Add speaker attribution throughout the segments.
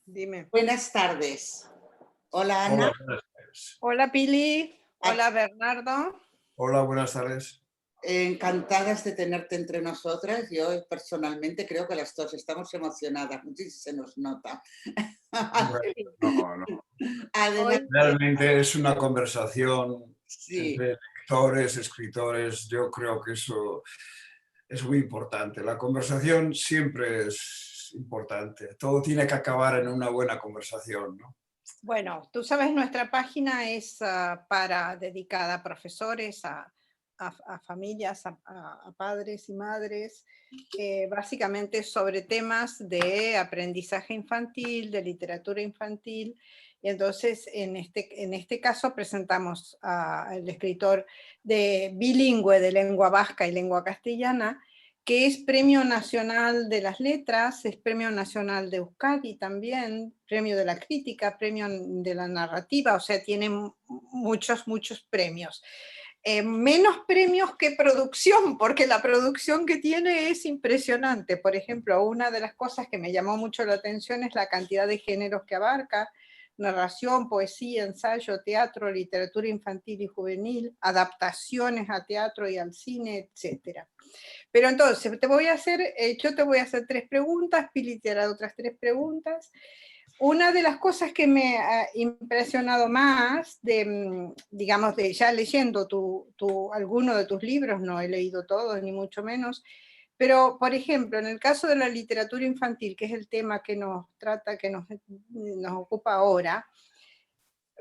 Speaker 1: Dime.
Speaker 2: Buenas tardes. Hola
Speaker 3: Hola,
Speaker 2: Ana,
Speaker 3: buenas tardes.
Speaker 1: Hola Pili,
Speaker 2: A-
Speaker 1: hola Bernardo.
Speaker 3: Hola, buenas tardes.
Speaker 2: encantadas de tenerte entre nosotras. Yo personalmente creo que las dos estamos emocionadas, no sé si se nos nota.
Speaker 3: Bueno,
Speaker 1: Sí.
Speaker 3: no, no.
Speaker 2: Además,
Speaker 1: Hoy,
Speaker 3: Realmente es una conversación
Speaker 2: sí,
Speaker 3: entre lectores, escritores. Yo creo que eso es muy importante. La conversación siempre es importante. Todo tiene que acabar en una buena conversación, ¿no?
Speaker 1: bueno, tú sabes, nuestra página es para dedicada a profesores, a familias, a padres y madres, básicamente sobre temas de aprendizaje infantil, de literatura infantil. Y entonces, en este caso, presentamos al escritor bilingüe de lengua vasca y lengua castellana, que es Premio Nacional de las Letras, es Premio Nacional de Euskadi también, Premio de la Crítica, Premio de la Narrativa, o sea, tiene muchos, muchos premios. Menos premios que producción, porque la producción que tiene es impresionante. Por ejemplo, una de las cosas que me llamó mucho la atención es la cantidad de géneros que abarca: narración, poesía, ensayo, teatro, literatura infantil y juvenil, adaptaciones a teatro y al cine, etcétera. Pero entonces, yo te voy a hacer tres preguntas, Pili te hará otras tres preguntas. Una de las cosas que me ha impresionado más, digamos, ya leyendo alguno de tus libros, no he leído todos, ni mucho menos, pero, por ejemplo, en el caso de la literatura infantil, que es el tema que nos trata, nos ocupa ahora,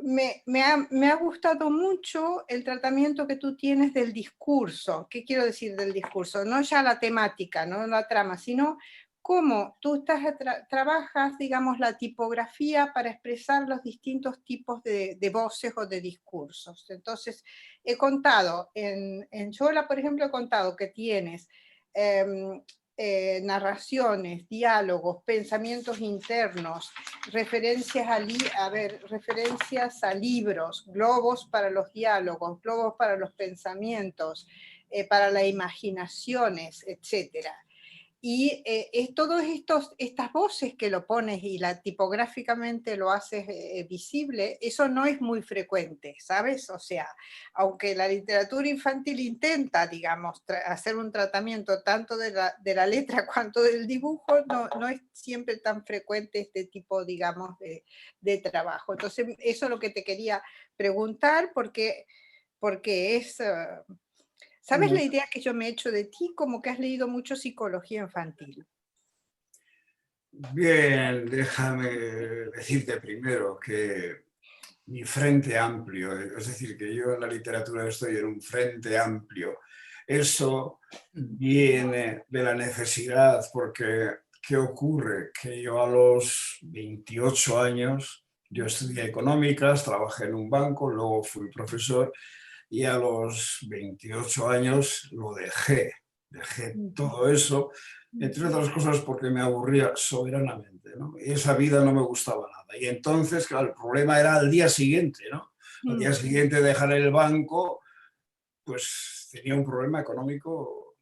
Speaker 1: me ha gustado mucho el tratamiento que tú tienes del discurso. ¿Qué quiero decir del discurso? No ya la temática, no la trama, sino cómo tú trabajas, digamos, la tipografía para expresar los distintos tipos de voces o de discursos. Entonces, he contado, en Yola, por ejemplo, he contado que tienes narraciones, diálogos, pensamientos internos, referencias a libros, globos para los diálogos, globos para los pensamientos, para las imaginaciones, etcétera. Y es todas estas voces que lo pones y tipográficamente lo haces visible, eso no es muy frecuente, ¿sabes? O sea, aunque la literatura infantil intenta, digamos, hacer un tratamiento tanto de la letra cuanto del dibujo, no es siempre tan frecuente este tipo, digamos, de trabajo. Entonces, eso es lo que te quería preguntar, porque es... ¿Sabes la idea que yo me he hecho de ti? Como que has leído mucho psicología infantil.
Speaker 3: Bien, déjame decirte primero que mi frente amplio, es decir, que yo en la literatura estoy en un frente amplio. Eso viene de la necesidad, porque ¿qué ocurre? Que yo a los 28 años, yo estudié económicas, trabajé en un banco, luego fui profesor y a los 28 años lo dejé. Dejé todo eso, entre otras cosas porque me aburría soberanamente, ¿no? Y esa vida no me gustaba nada. Y entonces, claro, el problema era al día siguiente, ¿no? Al día siguiente de dejar el banco, pues tenía un problema económico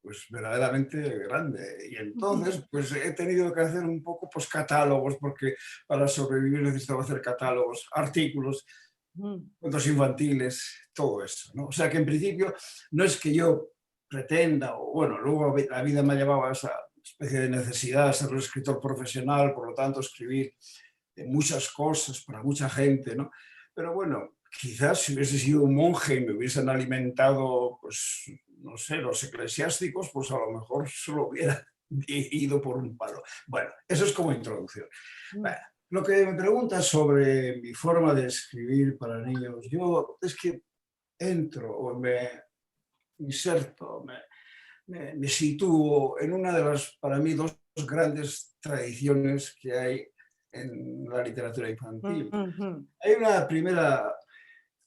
Speaker 3: pues verdaderamente grande. Y entonces, pues he tenido que hacer un poco pues catálogos, porque para sobrevivir necesitaba hacer catálogos, artículos, cuentos infantiles, todo eso, ¿no? O sea que en principio no es que yo pretenda, o bueno, luego la vida me ha llevado a esa especie de necesidad de ser un escritor profesional, por lo tanto escribir de muchas cosas para mucha gente, ¿no? Pero bueno, quizás si hubiese sido un monje y me hubiesen alimentado, pues, no sé, los eclesiásticos, pues a lo mejor solo hubiera ido por un palo. Bueno, eso es como introducción. Bueno, lo que me preguntas sobre mi forma de escribir para niños, yo es que entro o me inserto, me sitúo en una de las, para mí, dos grandes tradiciones que hay en la literatura infantil. Hay una primera,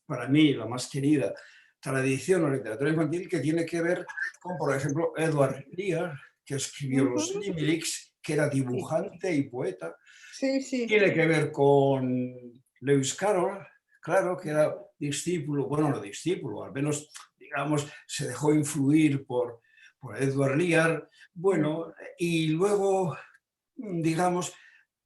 Speaker 3: para mí, la más querida, tradición en la literatura infantil que tiene que ver con, por ejemplo, Edward Lear, que escribió los Limericks, que era
Speaker 1: Sí,
Speaker 3: dibujante y poeta.
Speaker 1: sí, sí.
Speaker 3: Tiene que ver con Lewis Carroll, claro, que era discípulo, bueno, no discípulo, al menos, digamos, se dejó influir por Edward Lear. Bueno, y luego, digamos,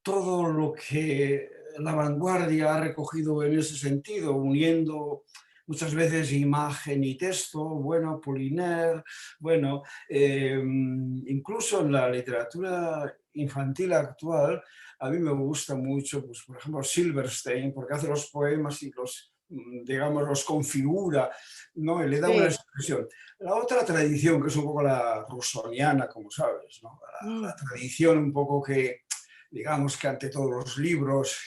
Speaker 3: todo lo que la vanguardia ha recogido en ese sentido, uniendo muchas veces imagen y texto, bueno, Apollinaire, bueno, incluso en la literatura infantil actual, a mí me gusta mucho, pues, por ejemplo, Silverstein, porque hace los poemas y los, digamos, los configura, ¿no? Y le da una
Speaker 1: Sí.
Speaker 3: expresión. La otra tradición, que es un poco la rusoniana, como sabes, ¿no? La tradición un poco que, digamos, que ante todos los libros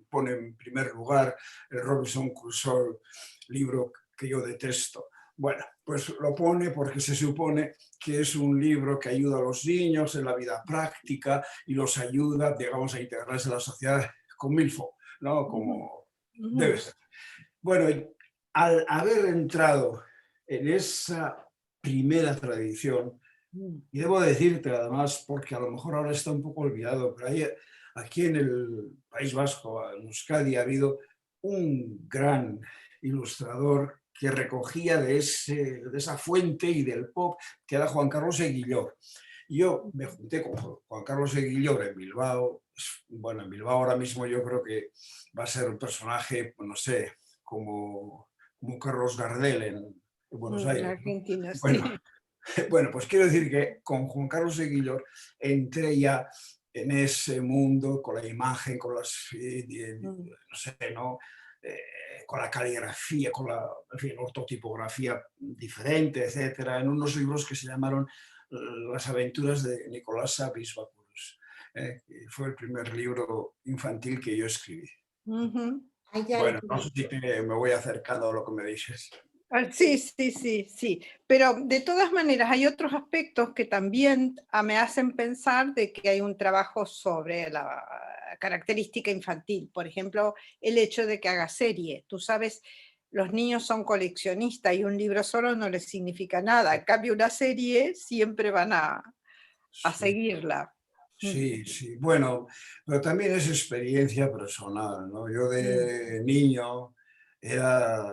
Speaker 3: pone en primer lugar el Robinson Crusoe, libro que yo detesto. Bueno, pues lo pone porque se supone que es un libro que ayuda a los niños en la vida práctica y los ayuda, digamos, a integrarse en la sociedad con milfo, ¿no? Como debe ser. Bueno, al haber entrado en esa primera tradición, y debo decirte además, porque a lo mejor ahora está un poco olvidado, pero aquí en el País Vasco, en Euskadi, ha habido un gran ilustrador que recogía de esa fuente y del pop, que era Juan Carlos Eguillor. Yo me junté con Juan Carlos Eguillor en Bilbao. Bueno, en Bilbao ahora mismo yo creo que va a ser un personaje, pues, no sé, como Carlos Gardel en Buenos Aires, ¿no?
Speaker 1: Argentina, sí.
Speaker 3: Bueno, bueno, pues quiero decir que con Juan Carlos Eguillor entré ya en ese mundo con la imagen, con las, no sé, ¿no? Con la caligrafía, con la, en fin, ortotipografía diferente, etcétera, en unos libros que se llamaron Las aventuras de Nicolás Bisbacus, que fue el primer libro infantil que yo escribí.
Speaker 2: Hay
Speaker 3: Bueno,
Speaker 2: algo,
Speaker 3: no sé si me voy acercando a lo que me dices.
Speaker 1: Sí, sí, sí, sí. Pero de todas maneras hay otros aspectos que también me hacen pensar de que hay un trabajo sobre la característica infantil. Por ejemplo, el hecho de que haga serie. Tú sabes, los niños son coleccionistas y un libro solo no les significa nada. En cambio, una serie siempre van a
Speaker 3: Sí.
Speaker 1: seguirla.
Speaker 3: Sí, sí, bueno, pero también es experiencia personal, ¿no? Yo de niño era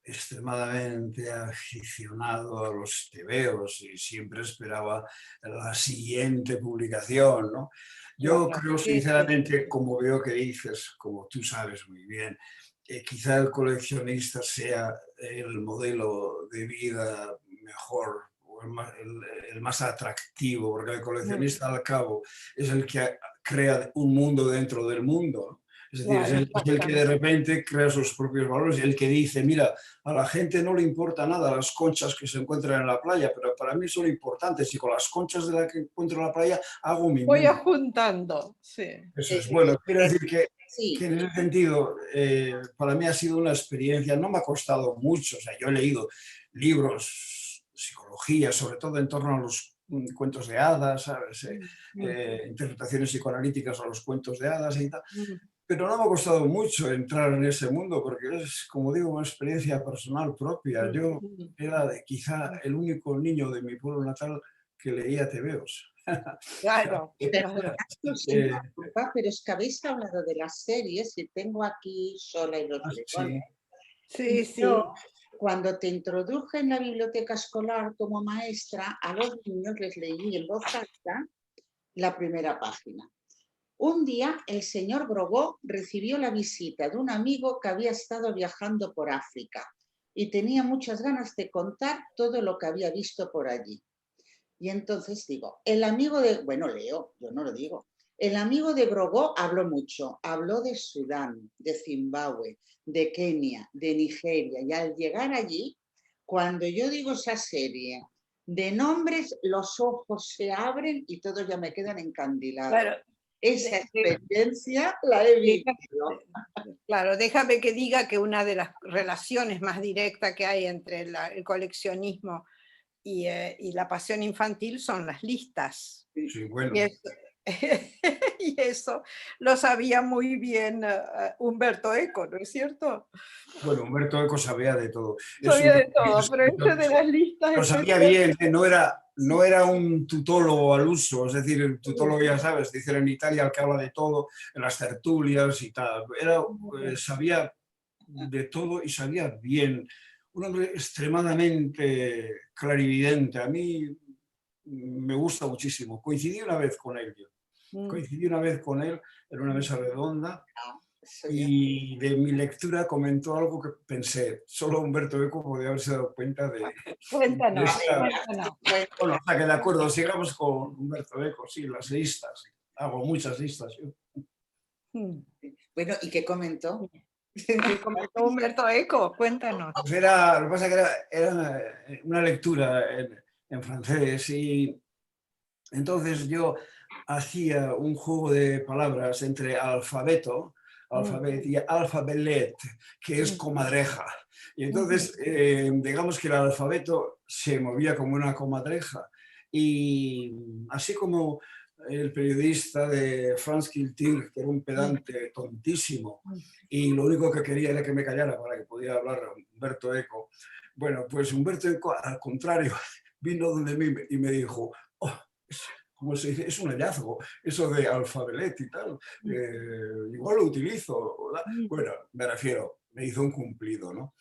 Speaker 3: extremadamente aficionado a los tebeos y siempre esperaba la siguiente publicación, ¿no? Yo
Speaker 1: Claro,
Speaker 3: creo
Speaker 1: sí, sí.
Speaker 3: sinceramente, como veo que dices, como tú sabes muy bien, quizá el coleccionista sea el modelo de vida mejor o el más atractivo, porque el coleccionista al cabo es el que crea un mundo dentro del mundo, ¿no? Es decir,
Speaker 1: Claro,
Speaker 3: es el que de repente crea sus propios valores, el que dice, mira, a la gente no le importa nada las conchas que se encuentran en la playa, pero para mí son importantes y con las conchas de las que encuentro en la playa hago mi
Speaker 1: voy
Speaker 3: mundo.
Speaker 1: juntando, sí.
Speaker 3: Eso es bueno. Quiero decir que
Speaker 2: sí,
Speaker 3: en ese sentido, para mí ha sido una experiencia, no me ha costado mucho, o sea, yo he leído libros, psicología, sobre todo en torno a los cuentos de hadas, ¿sabes? Interpretaciones psicoanalíticas a los cuentos de hadas y tal. Pero no me ha costado mucho entrar en ese mundo porque es, como digo, una experiencia personal propia. Yo era quizá el único niño de mi pueblo natal que leía tebeos.
Speaker 1: Claro, claro.
Speaker 2: perdonad que os interrumpa, pero es que habéis hablado de las series y tengo aquí Sola y los leones.
Speaker 3: Sí,
Speaker 1: Sí,
Speaker 2: Yo,
Speaker 1: sí.
Speaker 2: cuando te introduje en la biblioteca escolar como maestra, a los niños les leí en voz alta la primera página. Un día el señor Grogó recibió la visita de un amigo que había estado viajando por África y tenía muchas ganas de contar todo lo que había visto por allí. Y entonces digo, el amigo de, bueno, leo, yo no lo digo, el amigo de Grogó habló mucho, habló de Sudán, de Zimbabue, de Kenia, de Nigeria, y al llegar allí, cuando yo digo esa serie de nombres, los ojos se abren y todos ya me quedan encandilados.
Speaker 1: Claro,
Speaker 2: Esa experiencia la he vivido.
Speaker 1: claro, déjame que diga que una de las relaciones más directas que hay entre el coleccionismo y la pasión infantil son las listas.
Speaker 3: sí, bueno.
Speaker 1: Y eso, y eso lo sabía muy bien Humberto Eco, ¿no es cierto?
Speaker 3: Bueno, Humberto Eco sabía de todo. Es
Speaker 1: Sabía
Speaker 3: un
Speaker 1: de todo, pero eso de las listas
Speaker 3: lo sabía
Speaker 1: especiales.
Speaker 3: bien, no era un tutólogo al uso, es decir, el tutólogo ya sabes, dicen en Italia el que habla de todo, en las tertulias y tal. Sabía de todo y sabía bien. Un hombre extremadamente clarividente. A mí me gusta muchísimo. Coincidí una vez con él. Coincidí una vez con él en una mesa redonda
Speaker 2: Eso ya.
Speaker 3: y de mi lectura comentó algo que pensé, solo Humberto Eco podía haberse dado cuenta de
Speaker 1: Cuéntanos,
Speaker 3: esta...
Speaker 1: cuéntanos.
Speaker 3: Bueno, o sea que de acuerdo, sigamos con Humberto Eco, sí, las listas. Hago muchas listas yo.
Speaker 2: Bueno, ¿y qué comentó?
Speaker 1: ¿Qué comentó Humberto Eco? Cuéntanos.
Speaker 3: Pues lo que pasa es que era una lectura en francés y entonces yo hacía un juego de palabras entre alfabeto, alfabet y alfabelet, que es comadreja. Y entonces, digamos que el alfabeto se movía como una comadreja. Y así como el periodista de France Culture, que era un pedante tontísimo, y lo único que quería era que me callara para que pudiera hablar Humberto Eco. Bueno, pues Humberto Eco, al contrario, vino donde mí y me dijo, oh, como se dice, es un hallazgo, eso de alfabelet y tal, igual lo utilizo. Bueno, me refiero, me hizo un cumplido, ¿no?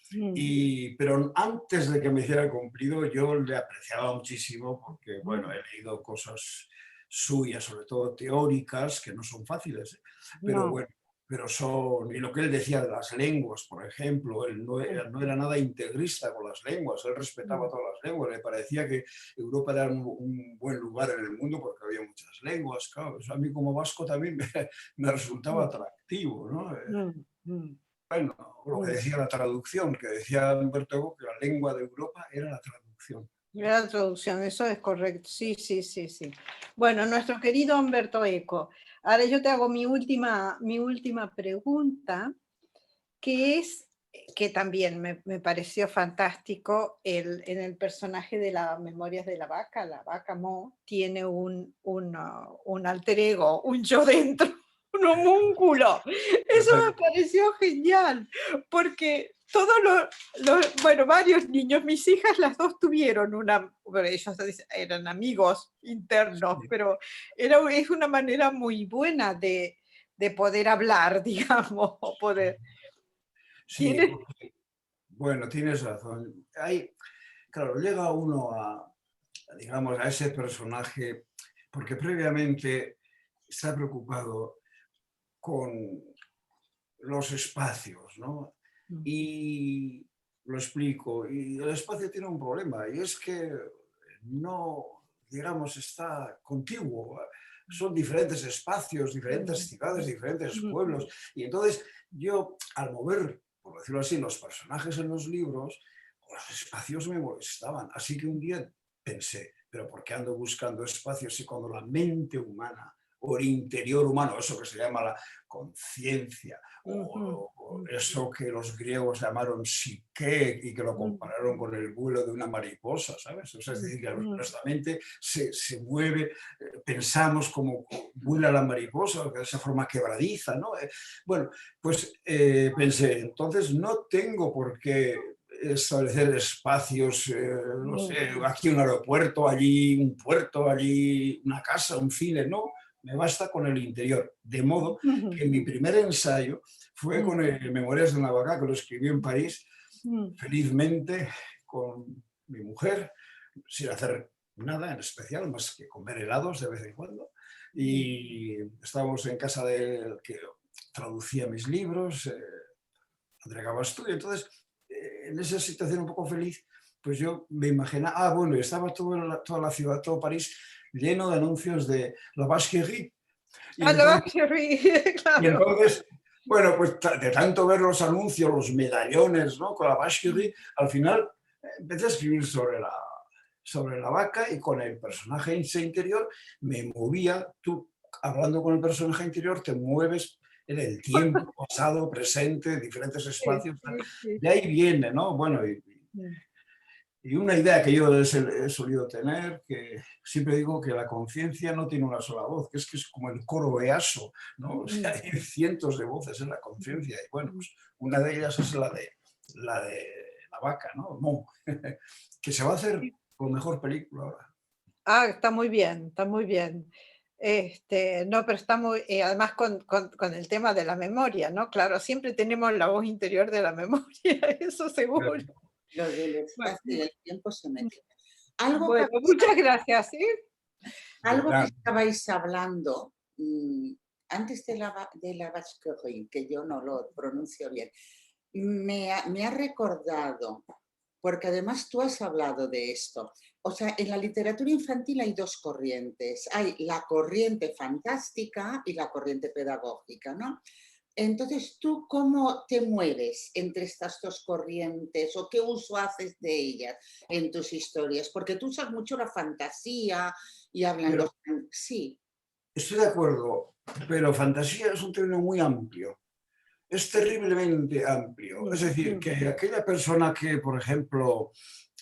Speaker 3: Pero antes de que me hiciera el cumplido, yo le apreciaba muchísimo porque, bueno, he leído cosas suyas, sobre todo teóricas, que no son fáciles, pero
Speaker 1: No.
Speaker 3: bueno, pero son, y lo que él decía de las lenguas, por ejemplo, él no era nada integrista con las lenguas, él respetaba todas las lenguas, le parecía que Europa era un buen lugar en el mundo porque había muchas lenguas, claro, eso a mí como vasco también me resultaba atractivo, ¿no? Bueno, lo que decía la traducción, que decía Humberto Eco, que la lengua de Europa era la traducción.
Speaker 1: La traducción, eso es correcto. Sí, sí, sí, sí. Bueno, nuestro querido Humberto Eco. Ahora yo te hago mi última pregunta, que es, que también me pareció fantástico, en el personaje de las Memorias de la vaca Mo, tiene un alter ego, un yo dentro, un homúnculo. Eso me pareció genial, porque todos bueno, varios niños, mis hijas las dos tuvieron bueno, ellos eran amigos internos, pero es una manera muy buena de poder hablar, digamos, o poder...
Speaker 3: Sí, bueno, tienes razón. Claro, llega uno digamos, a ese personaje porque previamente está preocupado con los espacios, ¿no? Y lo explico, y el espacio tiene un problema, y es que no, digamos, está contiguo. Son diferentes espacios, diferentes ciudades, diferentes pueblos. Y entonces yo, al mover, por decirlo así, los personajes en los libros, los espacios me molestaban. Así que un día pensé, pero ¿por qué ando buscando espacios si cuando la mente humana o el interior humano, eso que se llama la conciencia, o eso que los griegos llamaron psique y que lo compararon con el vuelo de una mariposa, ¿sabes? O sea, es decir, que nuestra mente se mueve, pensamos como vuela la mariposa, de esa forma quebradiza, ¿no? Bueno, pues pensé, entonces no tengo por qué establecer espacios, no sé, aquí un aeropuerto, allí un puerto, allí una casa, un cine, no. Me basta con el interior. De modo que mi primer ensayo fue con el Memorias de una vaca, que lo escribí en París, felizmente, con mi mujer, sin hacer nada en especial, más que comer helados de vez en cuando. Y estábamos en casa del que traducía mis libros, André Gabastú, y entonces, en esa situación un poco feliz, pues yo me imaginaba, bueno, estaba toda la ciudad, todo París, lleno de anuncios de la Vacherie. Y entonces, bueno, pues de tanto ver los anuncios, los medallones, ¿no? Con la Vacherie, al final empecé a escribir sobre la vaca y con el personaje interior me movía. Tú, hablando con el personaje interior, te mueves en el tiempo, pasado, presente, diferentes espacios. De ahí viene, ¿no? Bueno, y una idea que yo he solido tener, que siempre digo que la conciencia no tiene una sola voz, que es como el coro EASO, ¿no? O sea, hay cientos de voces en la conciencia, y bueno, pues una de ellas es la de la vaca, ¿no? Que se va a hacer con mejor película ahora.
Speaker 1: Ah, está muy bien, está muy bien. No, pero está muy, además con el tema de la memoria, ¿no? Claro, siempre tenemos la voz interior de la memoria, eso seguro.
Speaker 2: Lo del espacio y el tiempo se mete.
Speaker 1: Bueno, muchas gracias.
Speaker 2: Algo que estabais hablando antes de la Vacherie, que yo no lo pronuncio bien, me ha recordado, porque además tú has hablado de esto. O sea, en la literatura infantil hay dos corrientes. Hay la corriente fantástica y la corriente pedagógica, ¿no? Entonces, ¿tú cómo te mueves entre estas dos corrientes o qué uso haces de ellas en tus historias? Porque tú usas mucho la fantasía y hablando... Sí.
Speaker 3: Estoy de acuerdo, pero fantasía es un término muy amplio. Es terriblemente amplio. Es decir, que aquella persona que, por ejemplo,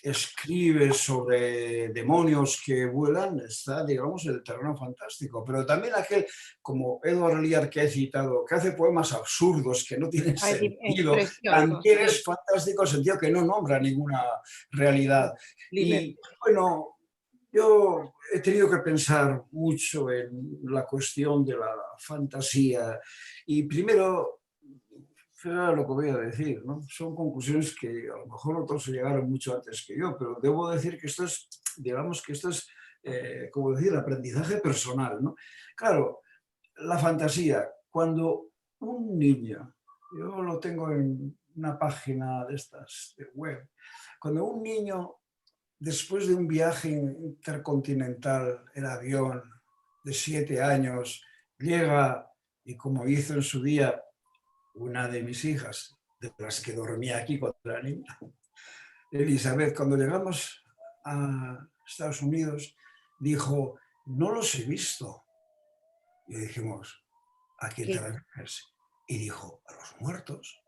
Speaker 3: escribe sobre demonios que vuelan, está, digamos, en el terreno fantástico. Pero también aquel, como Edward Lear, que he citado, que hace poemas absurdos que no tienen sentido, también es fantástico en el sentido que no nombra ninguna realidad. Y bueno, yo he tenido que pensar mucho en la cuestión de la fantasía y primero, era lo que voy a decir, ¿no? Son conclusiones que a lo mejor otros llegaron mucho antes que yo, pero debo decir que esto es, digamos que esto es, como decir, aprendizaje personal, ¿no? Claro, la fantasía, cuando un niño, yo lo tengo en una página de estas, de web, cuando un niño, después de un viaje intercontinental en avión de 7 años, llega y como hizo en su día una de mis hijas, de las que dormía aquí cuando era niña, Elizabeth, cuando llegamos a Estados Unidos, dijo, no los he visto. Y dijimos, ¿a quién te refieres? Y dijo, a los muertos.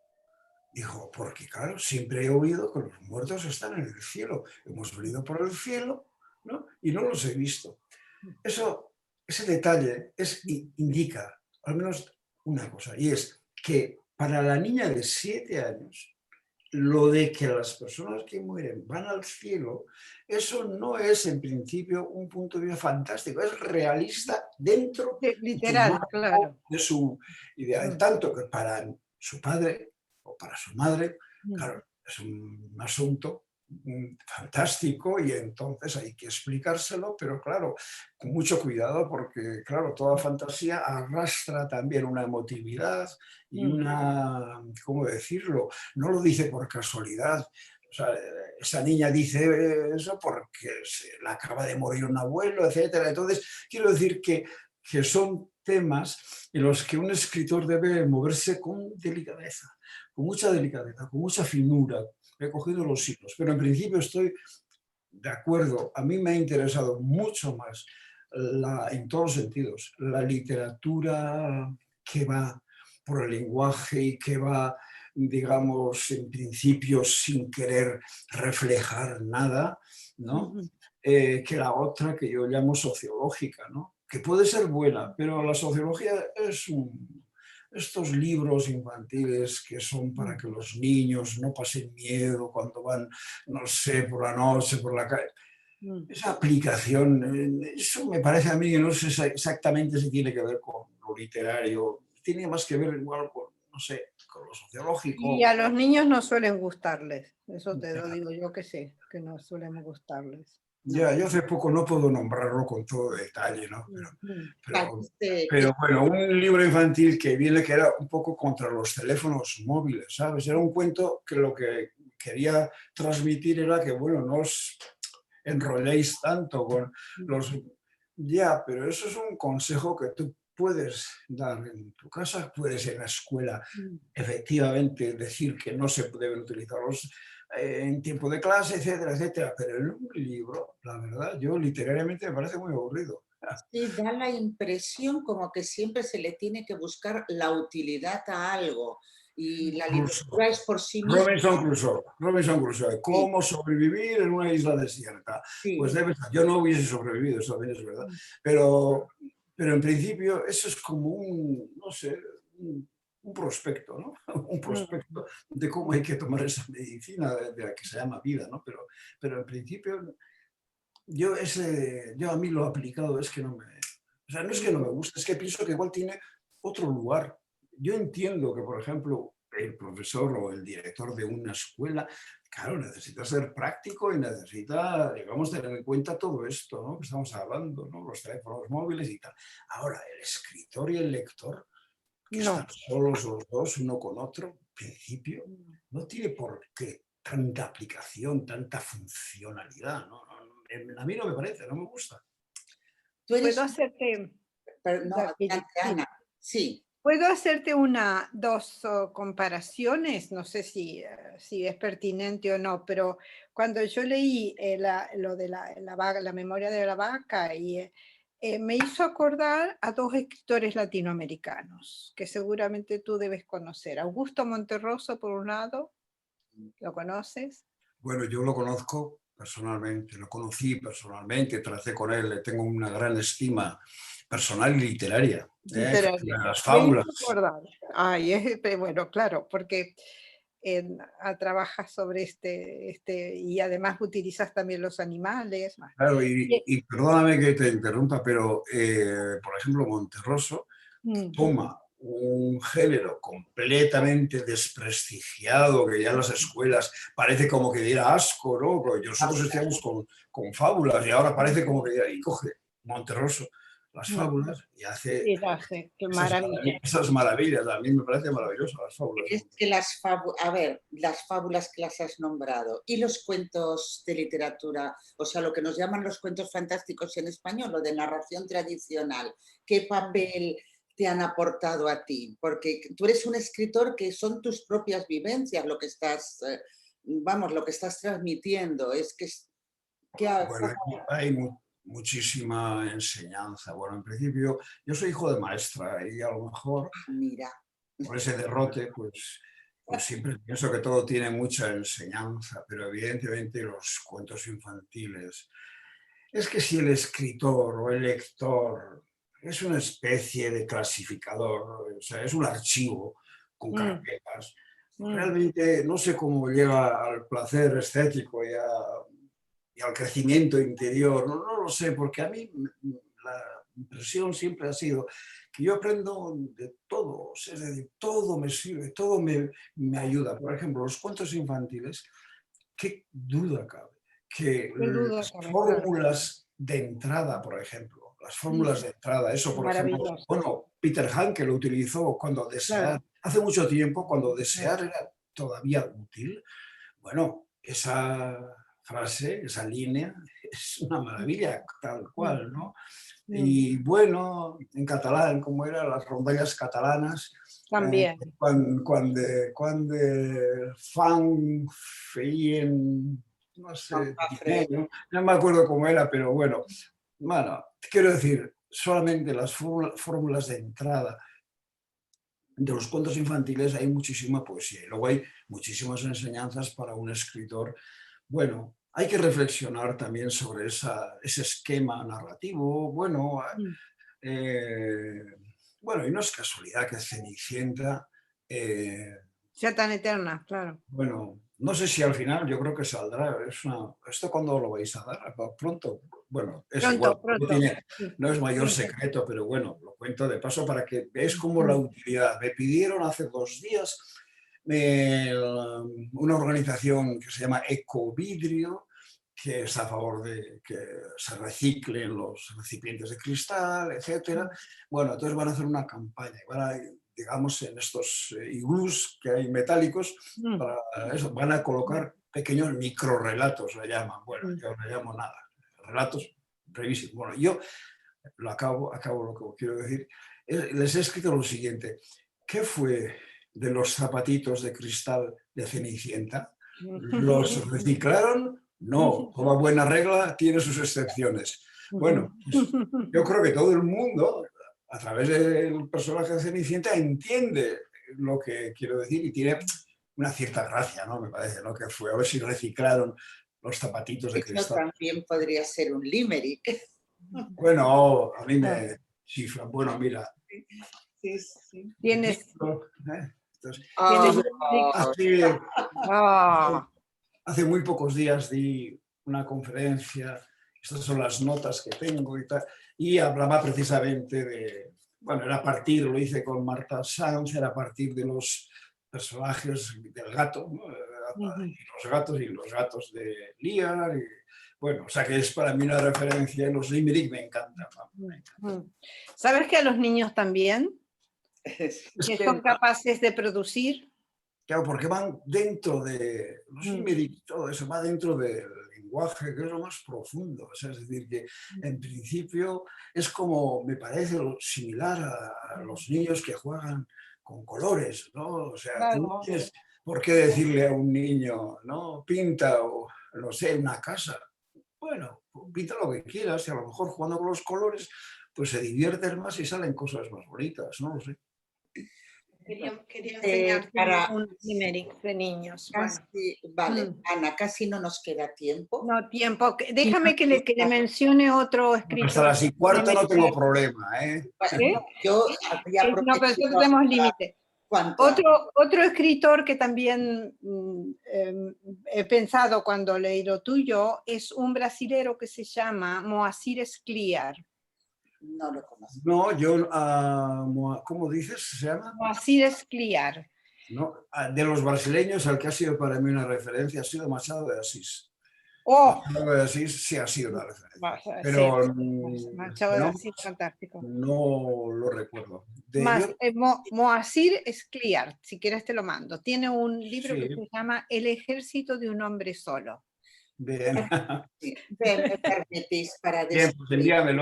Speaker 3: Dijo, porque claro, siempre he oído que los muertos están en el cielo. Hemos venido por el cielo, ¿no? Y no los he visto. Ese detalle indica al menos una cosa, y es que para la niña de 7 años, lo de que las personas que mueren van al cielo, eso no es en principio un punto de vista fantástico, es realista dentro
Speaker 1: literal, claro,
Speaker 3: de su idea. Tanto que para su padre o para su madre, claro, es un asunto fantástico y entonces hay que explicárselo, pero claro, con mucho cuidado porque, claro, toda fantasía arrastra también una emotividad y una, ¿cómo decirlo? No lo dice por casualidad. O sea, esa niña dice eso porque se le acaba de morir un abuelo, etcétera. Entonces, quiero decir que son temas en los que un escritor debe moverse con delicadeza, con mucha delicadeza, con mucha finura. He cogido los hilos, pero en principio estoy de acuerdo. A mí me ha interesado mucho más, en todos los sentidos, la literatura que va por el lenguaje y que va, digamos, en principio sin querer reflejar nada, ¿no? Que la otra que yo llamo sociológica, ¿no? Que puede ser buena, pero la sociología es estos libros infantiles que son para que los niños no pasen miedo cuando van, no sé, por la noche, por la calle. Esa aplicación, eso me parece a mí que no sé exactamente si tiene que ver con lo literario, tiene más que ver igual con, no sé, con lo sociológico.
Speaker 1: Y a los niños no suelen gustarles, eso te lo digo yo que sé, que no suelen gustarles.
Speaker 3: Ya, yo hace poco no puedo nombrarlo con todo detalle, ¿no? Pero bueno, un libro infantil que era un poco contra los teléfonos móviles, ¿sabes? Era un cuento que lo que quería transmitir era que, bueno, no os enrolléis tanto con los... Ya, pero eso es un consejo que tú puedes dar en tu casa, puedes en la escuela, efectivamente, decir que no se deben utilizar los en tiempo de clase, etcétera, etcétera. Pero en un libro, la verdad, yo literariamente me parece muy aburrido.
Speaker 2: Sí, da la impresión como que siempre se le tiene que buscar la utilidad a algo. Y la literatura es por sí misma.
Speaker 3: Robinson Crusoe, ¿cómo sobrevivir en una isla desierta? Sí. Pues yo no hubiese sobrevivido, eso también es verdad. Pero en principio eso es como un, no sé, un prospecto, ¿no? Un prospecto de cómo hay que tomar esa medicina de la que se llama vida, ¿no? Pero en principio yo a mí lo aplicado es que no me... O sea, no es que no me guste, es que pienso que igual tiene otro lugar. Yo entiendo que, por ejemplo, el profesor o el director de una escuela claro, necesita ser práctico y necesita, digamos, tener en cuenta todo esto, ¿no?, que estamos hablando, ¿no?, los teléfonos móviles y tal. Ahora, el escritor y el lector, que están
Speaker 1: No.
Speaker 3: solos los dos, uno con otro, en principio, no tiene por qué tanta aplicación, tanta funcionalidad, ¿no? A mí no me parece, no me gusta.
Speaker 2: Tú eres,
Speaker 1: Puedo hacerte,
Speaker 2: no,
Speaker 1: David,
Speaker 2: adelante, Ana. Sí,
Speaker 1: puedo hacerte dos comparaciones, no sé si es pertinente o no, pero cuando yo leí lo de la memoria de la vaca, me hizo acordar a dos escritores latinoamericanos que seguramente tú debes conocer. Augusto Monterroso, por un lado, ¿lo conoces?
Speaker 3: Bueno, yo lo conozco personalmente, lo conocí personalmente, tracé con él, le tengo una gran estima personal y literaria.
Speaker 1: Literario.
Speaker 3: Las
Speaker 1: Me
Speaker 3: fábulas.
Speaker 1: hizo acordar. Ay, bueno, claro, porque trabajas sobre y además utilizas también los animales.
Speaker 3: Claro,
Speaker 1: Y-
Speaker 3: y perdóname que te interrumpa, pero por ejemplo, Monterroso
Speaker 1: mm,
Speaker 3: toma un género completamente desprestigiado, que ya en las escuelas parece como que diera asco, ¿no? Porque nosotros estudiamos con fábulas y ahora parece como que diera, y coge Monterroso las
Speaker 1: mm,
Speaker 3: fábulas y hace
Speaker 1: y lo hace, qué maravilla.
Speaker 3: esas maravillas. A mí me parece maravilloso las fábulas.
Speaker 2: es que a ver, las fábulas que las has nombrado y los cuentos de literatura, o sea, lo que nos llaman los cuentos fantásticos en español, lo de narración tradicional, ¿qué papel te han aportado a ti? Porque tú eres un escritor que son tus propias vivencias lo que estás, vamos, lo que estás transmitiendo. Es que
Speaker 3: Bueno, hay muchísima enseñanza. Bueno, en principio, yo soy hijo de maestra y a lo mejor
Speaker 2: mira,
Speaker 3: por ese derrote, pues siempre pienso que todo tiene mucha enseñanza, pero evidentemente los cuentos infantiles. Es que si el escritor o el lector es una especie de clasificador, o sea, es un archivo con
Speaker 1: Mm,
Speaker 3: carpetas,
Speaker 1: mm.
Speaker 3: realmente no sé cómo llega al placer estético y al crecimiento interior, no lo sé, porque a mí la impresión siempre ha sido que yo aprendo de todo, es decir, todo me sirve, todo me ayuda. Por ejemplo, los cuentos infantiles, qué duda cabe que
Speaker 1: Qué duda
Speaker 3: las
Speaker 1: cabe, claro.
Speaker 3: fórmulas de entrada, por ejemplo, las
Speaker 1: Mm,
Speaker 3: fórmulas de entrada, eso por ejemplo,
Speaker 1: maravilloso,
Speaker 3: bueno, Peter Hanke lo utilizó cuando desear,
Speaker 1: claro.
Speaker 3: hace mucho tiempo, cuando
Speaker 1: Claro.
Speaker 3: desear era todavía útil. Bueno, esa frase, esa línea, es una maravilla, tal
Speaker 1: Mm,
Speaker 3: cual, ¿no?
Speaker 1: mm.
Speaker 3: Y bueno, en catalán, como eran las rondallas catalanas,
Speaker 1: También.
Speaker 3: cuando fan feien, no sé,
Speaker 2: Manfred,
Speaker 3: dinero, no me acuerdo cómo era, pero bueno, quiero decir, solamente las fórmulas de entrada de los cuentos infantiles hay muchísima poesía y luego hay muchísimas enseñanzas para un escritor. Bueno, hay que reflexionar también sobre ese esquema narrativo. Bueno,
Speaker 1: Mm.
Speaker 3: eh, bueno, y no es casualidad que Cenicienta, eh,
Speaker 1: Sea tan eterna, claro.
Speaker 3: bueno, no sé si al final, yo creo que saldrá. ¿Esto cuándo lo vais a dar? Pronto. Bueno, es igual,
Speaker 1: Pronto, pronto. Sí,
Speaker 3: no es mayor
Speaker 1: pronto.
Speaker 3: secreto, pero bueno, lo cuento de paso para que veáis cómo la
Speaker 1: Mm,
Speaker 3: utilidad. Me pidieron hace 2 días eh, una organización que se llama Ecovidrio, que es a favor de que se reciclen los recipientes de cristal, etcétera.
Speaker 1: mm,
Speaker 3: Bueno, entonces van a hacer una campaña, digamos, en estos iglús que hay metálicos,
Speaker 1: mm,
Speaker 3: para eso, van a colocar pequeños microrelatos, le llaman. Bueno,
Speaker 1: mm.
Speaker 3: yo no le llamo nada, relatos brevísimos. Bueno, yo acabo lo que quiero decir. Les he escrito lo siguiente: ¿qué fue de los zapatitos de cristal de Cenicienta? ¿Los reciclaron? No, toda buena regla tiene sus excepciones. Bueno, pues yo creo que todo el mundo, a través del personaje de Cenicienta, entiende lo que quiero decir y tiene una cierta gracia, ¿no? Me parece, ¿no? Que fue a ver si reciclaron los zapatitos de
Speaker 2: eso
Speaker 3: cristal.
Speaker 2: también podría ser un limerick.
Speaker 3: Bueno, a mí
Speaker 1: Ah,
Speaker 3: me chiflan. Bueno, mira,
Speaker 2: Sí, sí.
Speaker 1: Tienes,
Speaker 3: entonces,
Speaker 1: tienes
Speaker 2: Oh,
Speaker 3: hace,
Speaker 1: ah,
Speaker 3: hace muy pocos días di una conferencia, estas son las notas que tengo y tal, y hablaba precisamente de, bueno, era a partir, lo hice con Marta Sanz, era a partir de los personajes del gato, ¿no? y los gatos de Lear. Y, bueno, o sea que es para mí una referencia. Los limerick me encantan.
Speaker 1: ¿Sabes que a los niños también?
Speaker 2: Es
Speaker 1: Que
Speaker 2: que
Speaker 1: son capaces de producir.
Speaker 3: Claro, porque van dentro de los limerick, todo eso va dentro del lenguaje, que es lo más profundo. O sea, es decir, que en principio es como, me parece similar a los niños que juegan con colores, ¿no? O sea, tú no
Speaker 1: Claro.
Speaker 3: tienes por qué decirle a un niño, ¿no? Pinta o, no sé, una casa. Bueno, pinta lo que quieras y a lo mejor jugando con los colores, pues se divierten más y salen cosas más bonitas, no lo sé.
Speaker 1: Quería enseñarte
Speaker 2: para
Speaker 1: un limerick de niños.
Speaker 2: casi, vale, Ana, casi no nos queda tiempo.
Speaker 1: No, tiempo. Déjame que le mencione otro escritor.
Speaker 3: Hasta las y cuarto no tengo problema, ¿eh?
Speaker 2: Bueno, yo había
Speaker 1: No, pero
Speaker 2: prometido
Speaker 1: nosotros tenemos límite.
Speaker 2: cuánto antes.
Speaker 1: Otro escritor que también he pensado cuando leí lo tuyo es un brasilero que se llama Moacir Scliar.
Speaker 2: No lo conozco.
Speaker 3: No, yo, ¿cómo dices? ¿Se llama?
Speaker 1: Moacir Scliar.
Speaker 3: No, de los brasileños, el que ha sido para mí una referencia ha sido Machado de Asís.
Speaker 1: Oh,
Speaker 3: Machado de Asís sí ha sido una referencia,
Speaker 1: sí,
Speaker 3: pero
Speaker 1: Machado de Asís, fantástico.
Speaker 3: no lo recuerdo.
Speaker 1: Moacir Scliar, si quieres te lo mando. Tiene un libro
Speaker 3: Sí.
Speaker 1: que se llama El ejército de un hombre solo.
Speaker 3: Bien.
Speaker 2: Sí, me permitís para
Speaker 3: Bien, pues envíame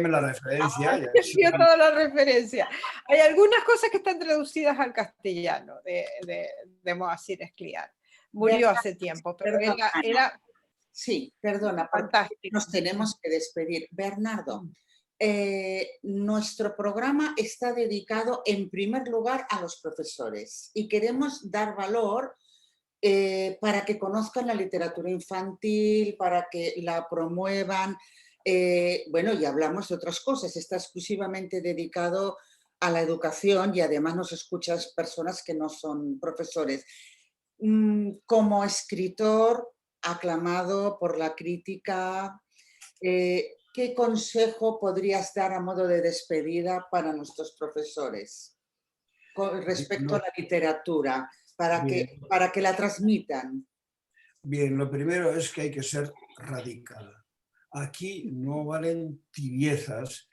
Speaker 3: la referencia.
Speaker 1: Envío toda la referencia. Hay algunas cosas que están traducidas al castellano de Moacir Scliar. Murió hace tiempo, pero era
Speaker 2: sí, perdona,
Speaker 1: fantástico.
Speaker 2: Nos tenemos que despedir. Bernardo, nuestro programa está dedicado en primer lugar a los profesores y queremos dar valor para que conozcan la literatura infantil, para que la promuevan. Bueno, y hablamos de otras cosas. Está exclusivamente dedicado a la educación y además nos escuchas personas que no son profesores. Como escritor aclamado por la crítica, ¿qué consejo podrías dar a modo de despedida para nuestros profesores con respecto a la literatura, para que la transmitan?
Speaker 3: Bien, lo primero es que hay que ser radical. Aquí no valen tibiezas.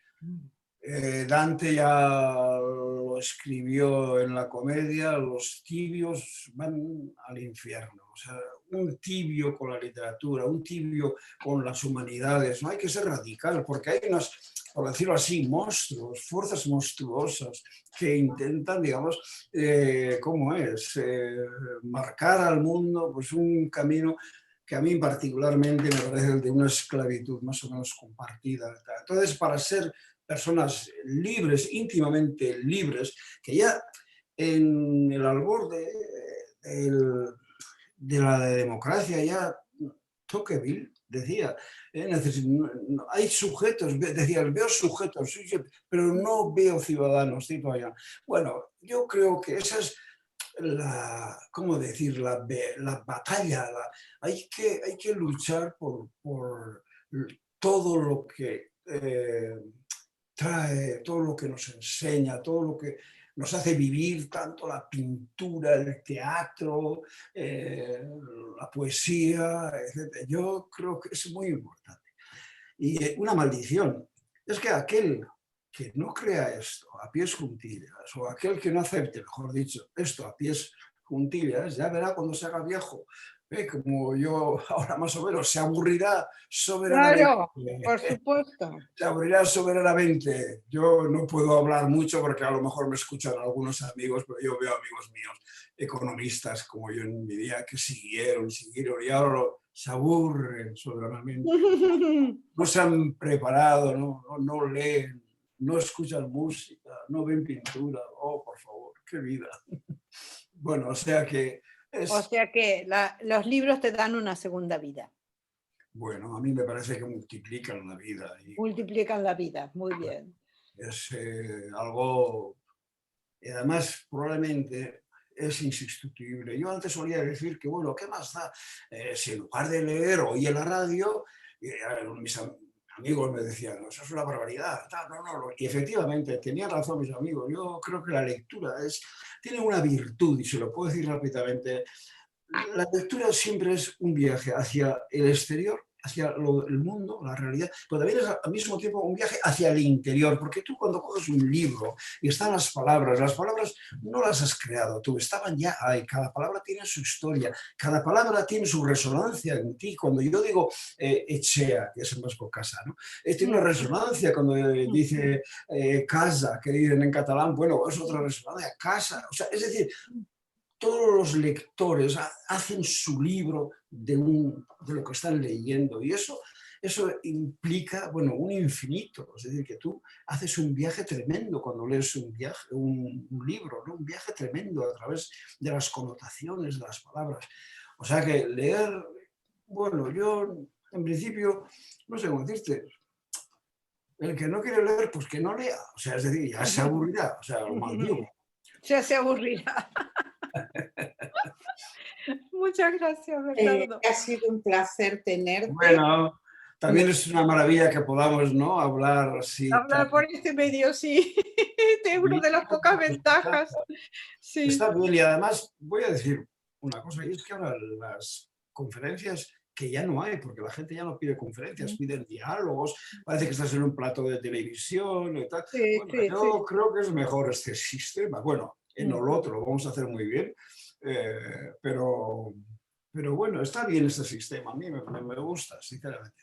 Speaker 3: Dante ya lo escribió en la comedia, los tibios van al infierno. O sea, un tibio con la literatura, un tibio con las humanidades. No hay que ser radical, porque hay unas, por decirlo así, monstruos, fuerzas monstruosas que intentan, digamos, ¿cómo es? Marcar al mundo pues un camino que a mí particularmente me parece el de una esclavitud más o menos compartida. Entonces, para ser personas libres, íntimamente libres, que ya en el albor de la democracia, ya Tocqueville decía, hay sujetos, decía, veo sujetos, pero no veo ciudadanos, cito allá. Bueno, yo creo que esa es ¿cómo decir? La batalla. Hay que luchar por todo lo que trae, todo lo que nos enseña, todo lo que nos hace vivir, tanto la pintura, el teatro, la poesía, etc. Yo creo que es muy importante. Y una maldición es que aquel que no crea esto a pies juntillas, o aquel que no acepte, mejor dicho, esto a pies juntillas, ya verá cuando se haga viejo, como yo ahora más o menos, se aburrirá soberanamente.
Speaker 1: Claro, por supuesto.
Speaker 3: Se aburrirá soberanamente. Yo no puedo hablar mucho porque a lo mejor me escuchan algunos amigos, pero yo veo amigos míos, economistas como yo en mi día, que siguieron y ahora se aburren soberanamente. No se han preparado, no leen, no escuchan música, no ven pintura. Oh, por favor, qué vida. Bueno, o sea que...
Speaker 1: los libros te dan una segunda vida.
Speaker 3: Bueno, a mí me parece que multiplican la vida.
Speaker 1: Multiplican la vida, muy bien.
Speaker 3: Es algo... Y además, probablemente es insustituible. Yo antes solía decir que, bueno, ¿qué más da? Si en lugar de leer oía la radio, mis amigos me decían, no, eso es una barbaridad. No. Y efectivamente, tenían razón mis amigos. Yo creo que la lectura tiene una virtud, y se lo puedo decir rápidamente, la lectura siempre es un viaje hacia el exterior, hacia el mundo, la realidad, pero también es al mismo tiempo un viaje hacia el interior, porque tú cuando coges un libro y están las palabras no las has creado tú, estaban ya ahí, cada palabra tiene su historia, cada palabra tiene su resonancia en ti. Cuando yo digo echea, que es en vasco casa, ¿no? Tiene una resonancia cuando dice casa, que dicen en catalán, bueno, es otra resonancia, casa, o sea, es decir, todos los lectores hacen su libro de lo que están leyendo y eso implica, bueno, un infinito. Es decir, que tú haces un viaje tremendo cuando lees un libro, ¿no? Un viaje tremendo a través de las connotaciones de las palabras. O sea que leer, bueno, yo en principio, no sé cómo decirte, el que no quiere leer, pues que no lea. O sea, es decir, ya se aburrirá, o sea, lo maldigo.
Speaker 1: Ya se aburrirá. Muchas gracias, Bernardo.
Speaker 2: Ha sido un placer tenerte.
Speaker 3: Bueno, también es una maravilla que podamos, ¿no?, hablar así.
Speaker 1: Hablar por este medio, sí. Es una de las pocas ventajas. Sí.
Speaker 3: Está bien, y además voy a decir una cosa, y es que ahora las conferencias que ya no hay, porque la gente ya no pide conferencias, piden diálogos, parece que estás en un plato de televisión y tal.
Speaker 1: Sí,
Speaker 3: Bueno,
Speaker 1: sí,
Speaker 3: yo creo que es mejor este sistema. Bueno, en lo otro lo vamos a hacer muy bien, pero bueno, está bien este sistema, a mí me gusta, sinceramente.